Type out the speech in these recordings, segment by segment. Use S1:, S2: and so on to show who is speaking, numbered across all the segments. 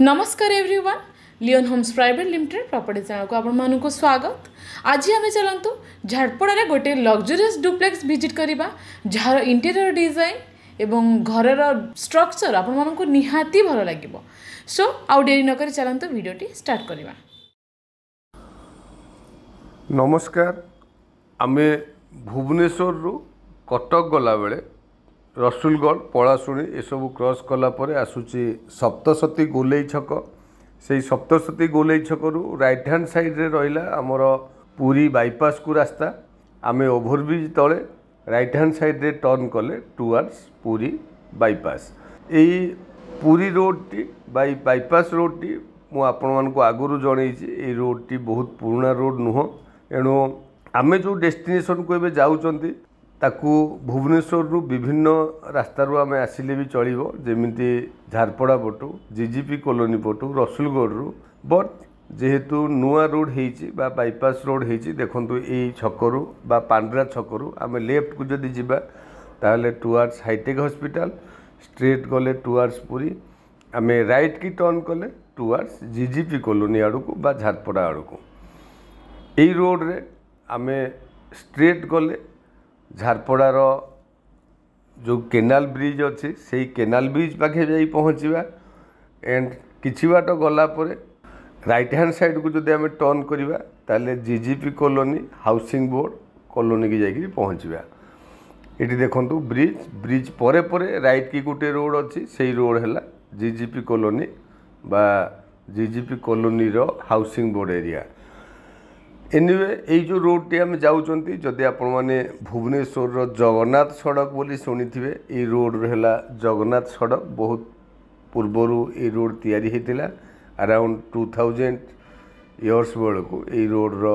S1: नमस्कार everyone, Leon Homes Private Limited property channel को आपण को स्वागत। आज आम चलतु झारपड़ा रे गोटे लग्जरियस डुप्लेक्स विजिट करवा जार इंटीरियर डिजाइन एवं घर स्ट्रक्चर आपण मानक निहाती भल लगे। सो आउ डेरी नक चलतु वीडियोटी स्टार्ट करवा।
S2: नमस्कार, आमे भुवनेश्वर रु कटक गला बेले रसुलगढ़ पलाशुणी एसबू क्रॉस कलापर आसूची सप्तशती गोलेई छक। से सप्तशती गोलेई छकरू राइट हैंड साइड रे रहिला आमर पुरी बाईपास को रास्ता। आमे ओभरब्रिज तले राइट हैंड साइड रे टर्न कले टुवर्ड्स पुरी बाईपास। एई पुरी रोड टी बाईपास रोड टी मु आपण मानक आगुरु जणैछि। एई रोड टी बहुत पुराना रोड नुह, एणु आमे जो डेस्टिनेशन को एबे जाउचंती ताकू भुवनेश्वर रु विभिन्न रास्तार आमे आसिले भी चलिबो, जेमिति झारपड़ा पटू जीजीपी कॉलोनी पटू रसुलगढ़ रु। बट जेहेतु नुआ रोड हेची बा बाईपास रोड हेची, देखंतु एई छकरू बा पांड्रा छकरू आमे लेफ्ट को जदि जिबा ताले टुवर्ड्स हाईटेक हॉस्पिटल, स्ट्रेट गले टुवर्ड्स पुरी, आमे राइट की टर्न कले टुवर्ड्स जीजीपी कॉलोनी आड़ को बा झारपड़ा आड़ को। एई रोड रे आमे स्ट्रेट गले झारपड़ार जो केनाल ब्रिज अच्छे से केनाल ब्रिज पाखे जाई पहुँचवा। एंड किछि बाट गला परे राइट हैंड साइड को जदि आमे टर्न करिवा ताले GGP colony housing board colony की जाई पहुँचवा। एटी देखंतु ब्रिज परे परे राइट की गोटे रोड अच्छी, से रोड है जीजीपी कॉलोनी बा जीजीपी कॉलोनी रो हाउसिंग बोर्ड एरिया। एनिवे ये जो रोड टी आम जाऊँगी, जदि आपण मैंने भुवनेश्वर जगन्नाथ सड़क बोली शुणी थे, ये रोड है जगन्नाथ सड़क। बहुत पूर्वर ये रोड तैयारी होता अराउंड 2000 इयर्स बेल को ये रोड रो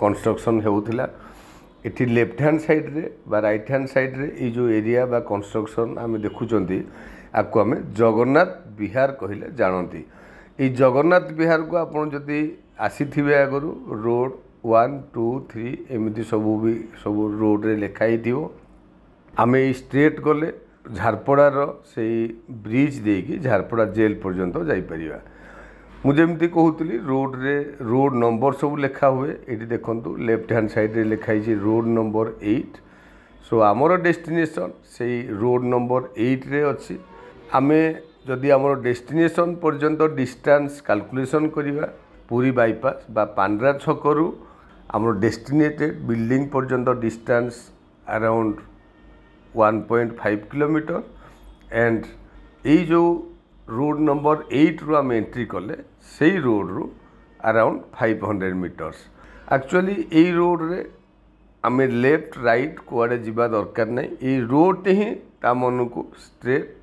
S2: कंस्ट्रक्शन होता। ये लेफ्ट हैंड साइड रे बा राइट हैंड साइड रे ये जो एरिया बा कंस्ट्रक्शन आम देखुं आपको आम जगन्नाथ विहार कहले जानती। ये जगन्नाथ विहार को आपड़ जदि आसी थे आगु रोड 1 2 3 एमती सब रोड रे लिखाई थी। आम स्ट्रेट गले झारपड़ार से ब्रिज देकी झारपड़ा जेल पर्यंत जापर। मुझे कहूली रोड नंबर सब लिखा हुए। ये देखो लेफ्ट हैंड साइड रे लिखाई रोड नंबर 8। सो आमर डेस्टिनेशन से रोड नंबर 8 रे अच्छी। आमे जदि आमर डेस्टिनेशन पर्यंत डिस्टेंस कैलकुलेशन करिवा पूरी बाईपास बा पांड्रा छकरू आमर डेस्टिनेटेड बिल्डिंग पर्यंत डिस्टेंस अराउंड 1.5 किलोमीटर। एंड ये जो रोड नंबर 8 रु आम एंट्री कले से रोड रु अराउंड 500 मीटर्स। एक्चुअली ये रोड रे आमे लेफ्ट राइट कुआडे जिबा दरकार नहीं। ये रोड ही ता मन को स्ट्रेट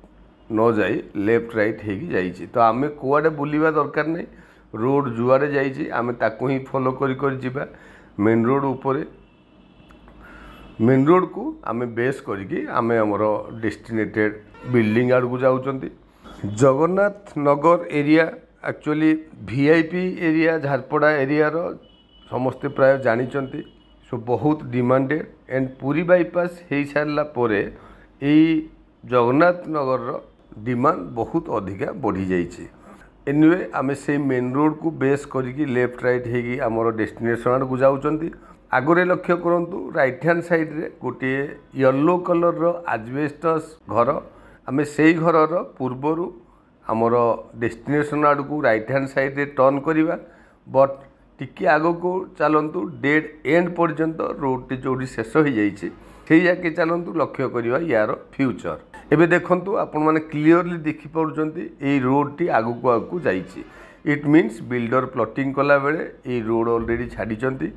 S2: न जाई लेफ्ट राइट होगी जाइए, तो आमे कुआडे बुलिबा दरकार नहीं। रोड जुआड़े जाइए आमे ताकू ही फॉलो कर जिबा। मेन रोड उपरे मेन रोड को आमे बेस करके आमे हमर डेस्टिनेटेड बिल्डिंग आड़ को जाउचंती। Jagannath Nagar area actually VIP area Jharpada area रो समस्ते प्राय जानिचंती। सो बहुत डिमांडेड एंड पूरी बाईपास हो सारा पर जगन्नाथ नगर रो डिमांड बहुत अधिका बढ़ी जाइए। एनिवे आमे से मेन रोड को बेस करके लेफ्ट राइट होगी आमर डेस्टिनेशन आड़ को जाउचंती। आगरे लक्ष्य करंतु राइट हैंड साइड रे गोटे येलो कलर रो एजबेस्टस घर। आमे से घर रो पूर्वर आमर डेस्टिनेशन आड़ को राइट हैंड साइड रे टर्न करिवा। बट टिके आगो को चलतु डेड एंड पर्यंत रोड टी जोड़ी शेष हो जाइए से जाके चलतु लक्ष्य करिवा यार फ्यूचर। एबे देखंतु आपण माने क्लियरली देखि पाउचंती ए रोड टी आगु को आगु जाइछि। इट मीन्स बिल्डर प्लॉटिंग कला बेले ए रोड ऑलरेडी छाड़ीचंती।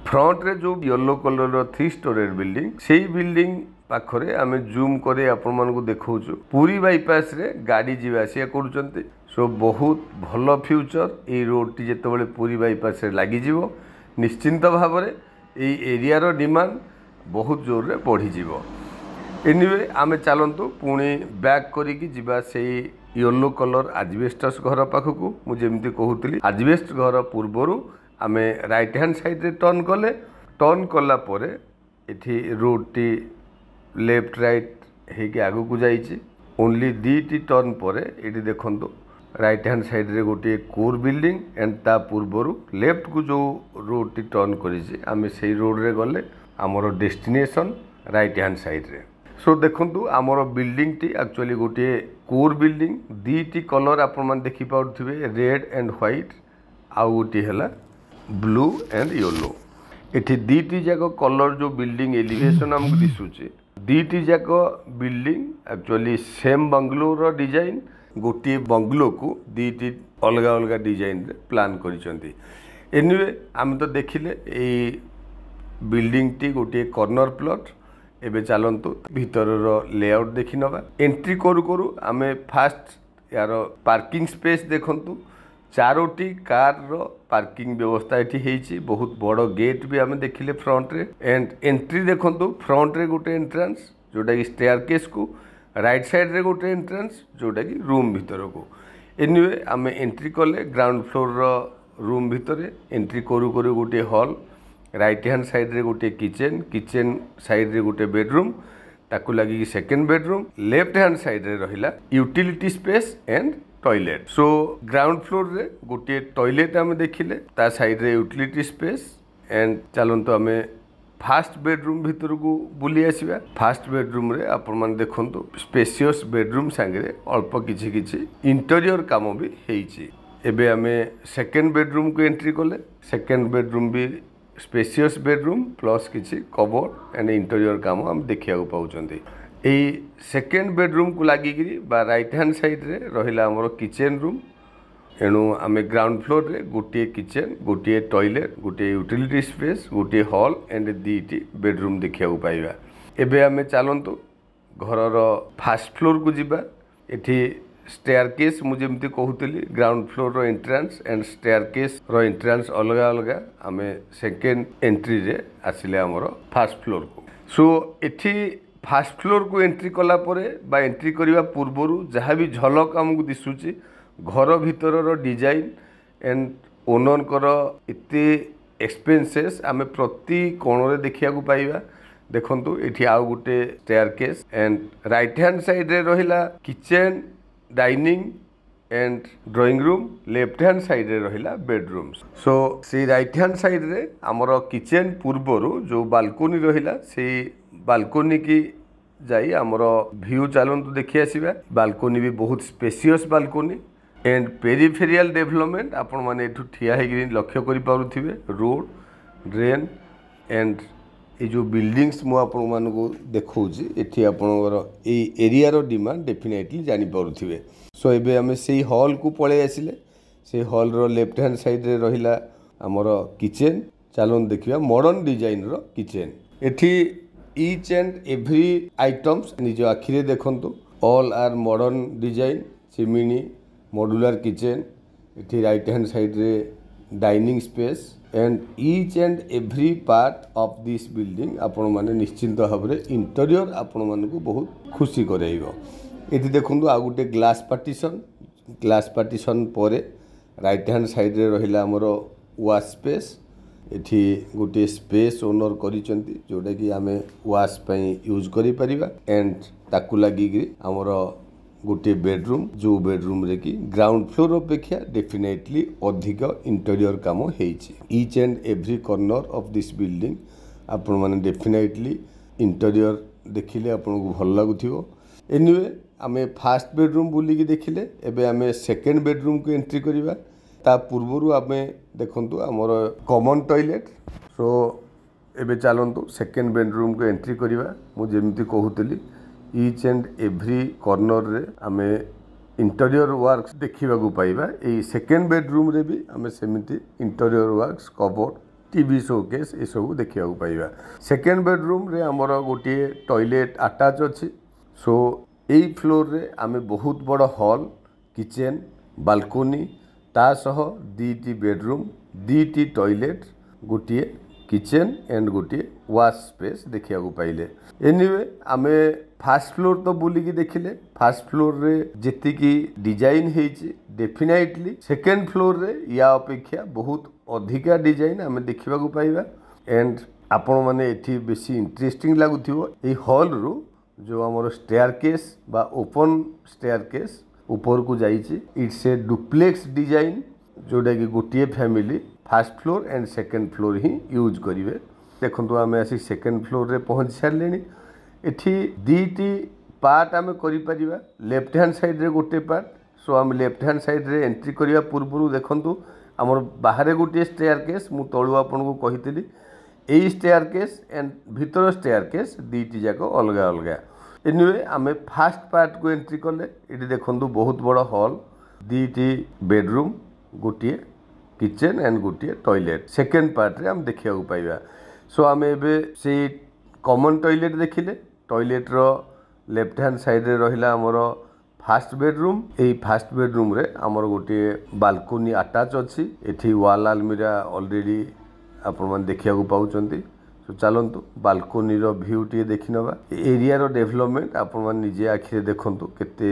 S2: फ्रंट रे जो येलो कलर रो 3 स्टोरेड बिल्डिंग सेही बिल्डिंग पाखरे आमे जूम करे आपण मानकु देखौछु पूरी बाईपास रे गाड़ी जीवा आसिया करूचंती। सो बहुत भलो फ्यूचर ए रोड टी जेतेबेले पूरी बाईपास रे लागि जीवो निश्चिंत भाव रे ए एरिया रो डिमांड बहुत जोर रे बढ़ी जीवो। एनिवे आमे चलतु पुणी बैक करिकी जिबा से येलो कलर एजबेस्टस घर पाखकू। मुझे कहूली एजबेस्ट घर पूर्वर आमे राइट हैंड साइड रे टर्न कले। टर्न कला परे एठी रोड टी लेफ्ट राइट होगी आगू को जाइए। ओनली 2टी टर्न पर ये देखो राइट हैंड साइड रे गोटे कोर बिल्डिंग एंड ता पूर्वर लेफ्ट को जो रोड टी टर्न करिछि आमे सेही रोड रे गले आमर डेस्टिनेशन राइट हैंड साइड रे। सो देखंतु आमर बिल्डिंग टी एक्चुअली गोटे कोर बिल्डिंग दीटी कलर आपण मान देखि पाउथिबे रेड एंड व्हाइट आउ गोटे हला ब्लू एंड येलो। एठी दीटी जाक कलर जो बिल्डिंग एलिवेशन हमको दिसुचे दीटी जाक बिल्डिंग एक्चुअली सेम बंगलो रो डिजाइन गोटे बंगलो को दीटी अलग अलग डिजाइन रे प्लान करिसंती। एनीवे हम तो देखिले ए बिल्डिंग टी गोटे कॉर्नर प्लॉट। एबे चलंतु भीतर रो लेआउट देखि नबा। एंट्री करू करू आमे फास्ट यार पार्किंग स्पेस देखंतु चारोटी कार रो पार्किंग व्यवस्था एठी हेछि। बहुत बड़ गेट भी आमे देखिले फ्रंट रे एंड एंट्री देखंतु फ्रंट रे गोटे एंट्रेंस जोटा कि स्टेयरकेस को राइट साइड रे गोटे एंट्रेंस जोटा कि रूम भीतर को। एनीवे आमे एंट्री कले ग्राउंड फ्लोर रो रूम भीतर एंट्री करू करू गोटे हॉल राइट हैंड साइड रे गोटे किचन किचन साइड रे गोटे बेडरूम ताकू लगी second bedroom left hand side रे रहिला utility space and toilet. So ground floor रे गोटे टॉयलेट आमे देखिले ता साइड रे यूटिलिटी स्पेस एंड चलंतु आमे फास्ट बेडरूम भीतर को बुली आसीबा। फास्ट बेडरूम रे आपण मान देखंतु स्पेशियस बेडरूम संगे अल्प किछि किछि इंटीरियर काम भी हेछि। एबे आमे सेकंड बेडरूम को एंट्री कले सेकंड बेडरूम भी स्पेशियस बेडरूम प्लस किछि कबोर्ड एंड इंटीरियर काम हम देखिया पाउचंती। एई सेकंड बेडरूम को लागिगिरी बा राइट हैंड साइड रे रहिला हमरो किचन रूम। एणु आमे ग्राउंड फ्लोर रे गोटे किचन गोटे टॉयलेट गोटे यूटिलिटी स्पेस गोटे हॉल एंड दीटी बेडरूम देखिया पाइबा। एबे आमे चलंतु घर रो फर्स्ट फ्लोर को जिबा। एठी स्टेयरकेस मु जेमती कहूतली ग्राउंड फ्लोर रो एंट्रेंस एंड स्टेयरकेस रो एंट्रेंस अलग अलग आमे सेकंड एंट्री रे आसिले हमरो फर्स्ट फ्लोर को। सो एठी फर्स्ट फ्लोर को एंट्री कला परे बा एंट्री करिवा पूर्वरु जहाँ भी झलक हमको दिसुची घर भीतर रो डिजाइन एंड ओनर कर इते एक्सपेंसेस आमे प्रति कोण रे देखिया को पाइबा। देखंतु एठी आउ गुटे staircase and right hand side रे रहिला kitchen dining and drawing room left hand side रे रहिला बेडरूम्स। सो सी राइट हैंड साइड रे हमरो किचन पूर्वरु जो बालकोनी रहिला से बालकोनी की जाई हमरो व्यू चलंतु देखि आसीबा। बालकोनी भी बहुत spacious balcony and peripheral development आपण माने एठु ठिया हेगिरी लक्ष्य करि पारुथिबे रोड ड्रेन एंड ये जो बिल्डिंग्स मु आपण मानको देखौची एठी आपणकर ए एरिया रो डिमांड डेफिनेटली जानि पारुथिबे। सो एबे हमें सेही हॉल को पळे आसिले से हॉल रो लेफ्ट हैंड साइड रे रहिला हमरो किचन। चलोन देखिबा मॉडर्न डिजाइन रो किचन। एठी ईच एंड एवरी आइटम्स निज आखिरे देखंतु all are modern design chimney modular kitchen. एठी राइट हैंड साइड रे dining space and each and every part of this building आपण माने निश्चिंत भाव रे इंटीरियर आपण मानकु बहुत खुशी करेइबो। एठी देखंतु आ गुटे ग्लास पार्टीशन परे राइट हैंड साइड रे रहिला हमरो वॉश स्पेस। एठी गोटे स्पेस ओनर करिसंती जोटा कि आमे वॉश पई यूज करि परिबा एंड ताकु लागि कि हमरो गोटे बेडरूम जो बेडरूम रे कि ग्राउंड फ्लोर अपेक्षा डेफिनेटली अधिक इंटीरियर काम हेछि। Each and every corner of this building आपण माने डेफिनेटली इंटीरियर देखिले आपन को भल लागुथिबो। एनीवे आमे फर्स्ट बेडरूम बुली कि देखिले एबे आमे सेकंड बेडरूम को एंट्री करिबा। ता पूर्वरु आमे देखंतु हमर कॉमन टॉयलेट। सो एबे चलंतु सेकंड बेडरूम को एंट्री करिबा। मु जेमति कहूतली ईच एंड एवरी कॉर्नर रे आमे इंटीरियर वर्क्स देखिबा को पाइबा। ए सेकंड बेडरूम रे भी आमे सेमिति interior works cupboard TV showcase ए सब देखिबा को पाइबा। सेकंड बेडरूम रे हमर गोटे टॉयलेट अटैच अछि। सो एई फ्लोर रे आमे बहुत बड़ हॉल किचन बालकोनी ता सह दीटी बेडरूम दीटी टॉयलेट गोटे किचन एंड गोटे वॉश स्पेस देखिया को पाइले। एनीवे आमे फर्स्ट फ्लोर तो बुलिकी देखिले। फर्स्ट फ्लोर रे जेति की डिजाइन हेछि डेफिनेटली सेकंड फ्लोर रे या अपेक्षा बहुत अधिका डिजाइन आमे देखिबा को पाइबा एंड आपण माने एठी बेसी इंटरेस्टिंग लागुथिबो। ए हॉल रो जो हमर स्टेयरकेस बा ओपन स्टेयरकेस ऊपर को जाइए इट्स ए डुप्लेक्स डिजाइन जोटा कि गोटे family first floor and second floor he use करेंगे। देखो आम आसी सेकेंड फ्लोर रे पहुँच सारे एठी दीटी पार्ट आम कर लेफ्ट हैंड साइड रे गोटे पार्ट। सो आम लेफ्ट हैंड साइड रे एंट्री करने पूर्व देखु आमर बाहर गोटे स्टेयर केस मु तलू आपन को कही यही स्टेयर केस एंड भीतर स्टेयर केस दीटी जाक अलग अलग। एनिवे आम फास्ट पार्ट को एंट्री कले ये देखु बहुत बड़ हॉल दीटी बेडरूम गोटे किचन एंड गोटे टॉयलेट सेकेंड पार्ट रे आम देखा पाइबा। सो आम एबे से कॉमन टॉयलेट देखिले टॉयलेट रो लेफ्ट हैंड साइड रे रहिला हमर फास्ट बेडरूम। यही फास्ट बेडरूम रे हमर गोटे बालकोनी अटैच अच्छी एठी वाल आलमीरा ऑलरेडी आपण मन देखिया को पाउचंती। सो चलंतु बालकोनी रो व्यू टी देखि नबा एरिया रो डेवलपमेंट आपण मन निजे आखिरे देखंतु केते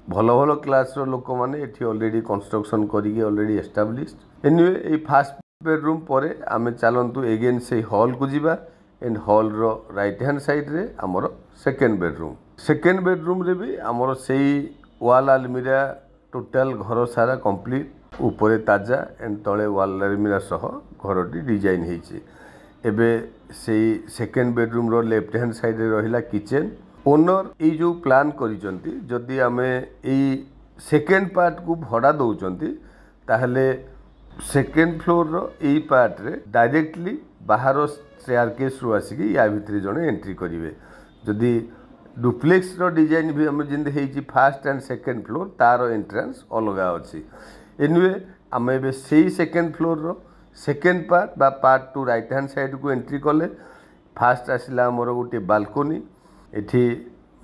S2: भलो भलो क्लास रो लोक माने एठी ऑलरेडी कंस्ट्रक्शन करिके ऑलरेडी एस्टाब्लिश्ड। एनीवे ए फास्ट बेडरूम परे आमे चलंतु एगेन से हॉल को जिबा एंड हॉल रो राइट हैंड साइड रे हमर सेकेंड बेडरूम रे भी हमर सेही वाल आलमीरा टोटल घर सारा कंप्लीट ऊपर ताजा एंड तले वाल आलमीरा सह घरटी डिजाइन होइछि। एबे सेही सेकेंड बेडरूम रो लेफ्ट हैंड साइड रे रहिला किचन। ओनर ये जो प्लान करिसंती जदि आमे ए सेकेंड पार्ट को भड़ा दउचंती ताहले सेकेंड फ्लोर रो ए पार्ट रे डायरेक्टली बाहर स्टेयरकेस रु आसिकी या भितर जने एंट्री करिवे। जदि डुप्लेक्स रो डिजाइन भी हम जिंदे हेची फर्स्ट एंड सेकेंड फ्लोर तार एंट्रेंस अलग अच्छी। एनिवे आम ए से सेकेंड फ्लोर रो सेकेंड पार्ट बा part two right hand side को एंट्री कले फास्ट आसला मोर गोटे बालकोनी। एठी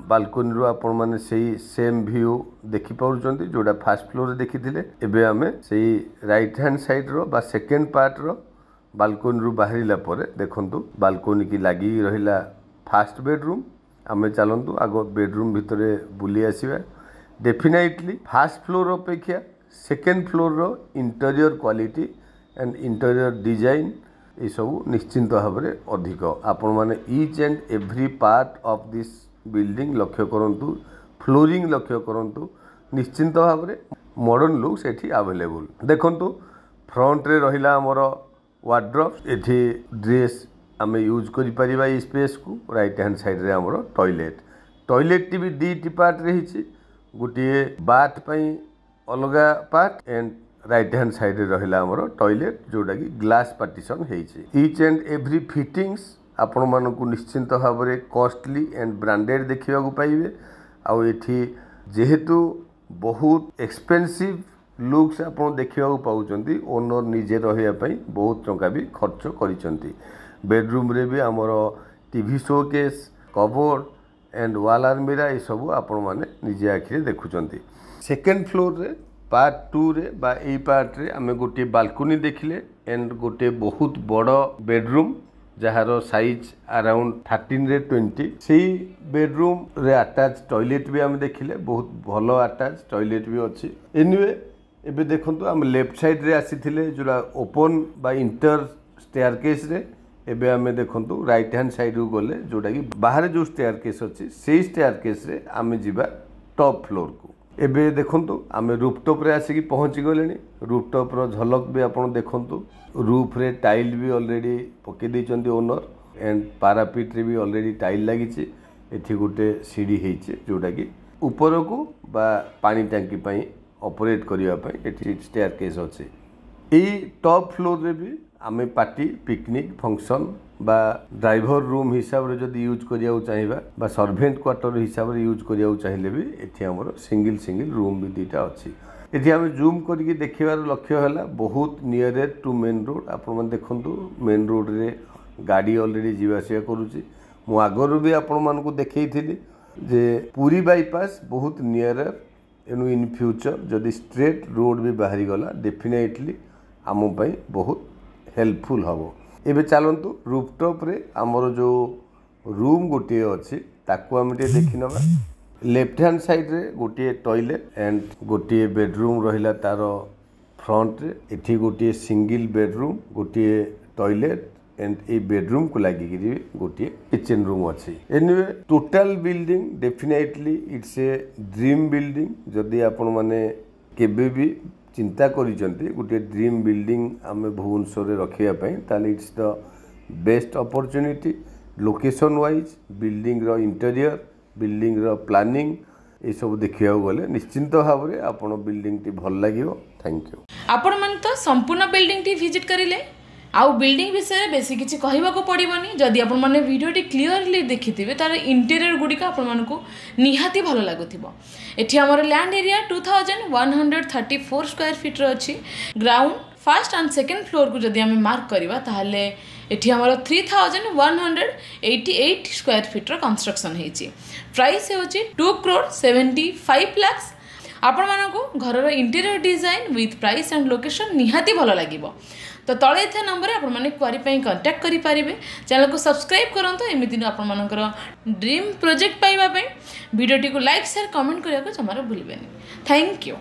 S2: बालकोनी रो आपण माने सेही सेम व्यू देखि पाउचंती जोडा फर्स्ट फ्लोर रे देखिथिले। एबे आमे सेही राइट हैंड साइड रो बा सेकेंड पार्ट रो बालकोनी रू बाहरिला परे देखंतु बालकोनी की लागी रहिला फास्ट बेडरूम। आमे चलंतु आगो बेडरूम भितरे बुली आसीबा। डेफिनेटली फास्ट फ्लोर अपेक्षा सेकेंड फ्लोर रो interior quality and interior design ये सब निश्चिंत भाव में अधिक। आपण माने each and every part of this building लक्ष्य करंतु फ्लोरिंग लक्ष्य करंतु निश्चिंत भाव में मॉडर्न लुक सेठी अवेलेबल। देखंतु फ्रंट रे रहिला हमर वार्डरोब एठी ड्रेस आमे यूज करि परिबा ई स्पेस को। राइट हैंड साइड रे हमर टॉयलेट भी दीटी पार्ट रही गोटे बाथ पई अलगा part and right hand side रे रहिला हमर टॉयलेट जोटा कि ग्लास पार्टीशन हेछि। ईच एंड एवरी फिटिंग्स आपण मानकु निश्चिंत भाव में कॉस्टली एंड ब्रांडेड देखा पाइबे। आउ एठी जेहेतु बहुत एक्सपेंसिव लुक्स आपण देखा पाउचंती ओनर निजे रहिया पई बहुत टंका भी खर्च करिसंती। बेडरूम रे भी हमर टीवी शोकेस कबोर्ड एंड वाल आलमीरा ये सब आपण माने निजे आखिरे देखुचंती। सेकेंड फ्लोर रे पार्ट टू रे बा ए पार्ट रे आमे गोटे बालकोनी देखिले एंड गोटे बहुत बड़ बेडरूम जहार साइज अराउंड 13 रे 20 से बेडरूम रे अटैच टॉयलेट भी आमे देखिले बहुत भलो अटैच टॉयलेट भी अच्छी। एनीवे एबे देखंतु आम लेफ्ट साइड रे आसीथिले जोला ओपन बा इंटर स्टेयरकेस रे। एबे आमे देखंतु राइट हैंड साइड को गले जोटा कि बाहर जो स्टेयरकेस अच्छी से स्टेयरकेस रे आमे जिबा टॉप फ्लोर को। एबे देखंतु आमे रूफटॉप रे आसिकी पहुंची गलेनी। रूफटॉप रो झलक भी आपण देखंतु रूफ रे टाइल भी ऑलरेडी पके दैचंती ओनर एंड पारापीट रे भी ऑलरेडी टाइल लागिछि। एठी गोटे सीढ़ी हेछि जोटा कि ऊपर को बा पानी टंकी पई ऑपरेट करिया पई एठी स्टेयरकेस अछि। एई टॉप फ्लोर रे भी आमे पार्टी पिकनिक फंक्शन बा ड्राइवर रूम हिसाब रे जदी यूज करिया चाहिबा बा सर्वेंट क्वार्टर हिसाब रे यूज करिया चाहिए भी एठी हमर सिंगल रूम भी दीटा अछि। एठी आमे जूम करके देखिबार लक्ष्य हला बहुत नियरेस्ट टू मेन रोड। आपण मन देखंतु मेन रोड रे गाड़ी ऑलरेडी जीवासिया करूची। मु आगरु भी आपण मन को देखैथिली जे पूरी बाईपास बहुत नियरर एनु इन फ्यूचर जदी स्ट्रेट रोड भी बाहरी गला डेफिनेटली आम पई बहुत हेल्पफुल हम। एबे चलंतु रूफटॉप रे हमर जो रूम गोटे अच्छी ताकू आम देखी नवा। लेफ्ट हैंड साइड रे गोटे टॉयलेट एंड गोटे बेडरूम रहिला तार फ्रंट रे। एठी गोटे सिंगल बेडरूम गोटे टॉयलेट एंड ए बेडरूम को लगी गोटे किचन रूम अच्छी anyway total building definitely it's a dream building जदि आपण माने केबे भी चिंता करिसंती गोटे ड्रीम बिल्डिंग आम भुवनेश्वर रखापी ताले it's the best opportunity location wise building रो इंटीरियर बिल्डिंग रो प्लानिंग ये सब देखा गले निश्चिंत भाव में आपण बिल्डिंग टी भल लगे। Thank you.
S1: आपण मन तो संपूर्ण बिल्डिंग टी विजिट करिले आउ बिल्डिंग विषय में बेसी किसी कहवाक पड़ोनी जदि आपण मैंने भिडियोटी क्लीयरली देखिथे तार इंटीरियर गुड़िक आपण मानक निहाती भल लगुव। एठी हमर लैंड एरिया 2134 स्क्वायर फीट अच्छी ground first and second floor को जदि आम मार्क करवा ताहले एठी हमर 3188 स्क्वायर फीट कंस्ट्रक्शन होती प्राइस होची 2,75 लाख। आपण मानक घर interior design with price and location निहाती भल लगे तो तले थे नंबर आपण माने क्वारी पे कांटेक्ट करि पारिबे। चैनल को सब्सक्राइब करंतो एमिति आपण मानकर ड्रीम प्रोजेक्ट पाइबा पे वीडियोटी को लाइक शेयर कमेंट करिया को जमारो भूलबेनी। Thank you.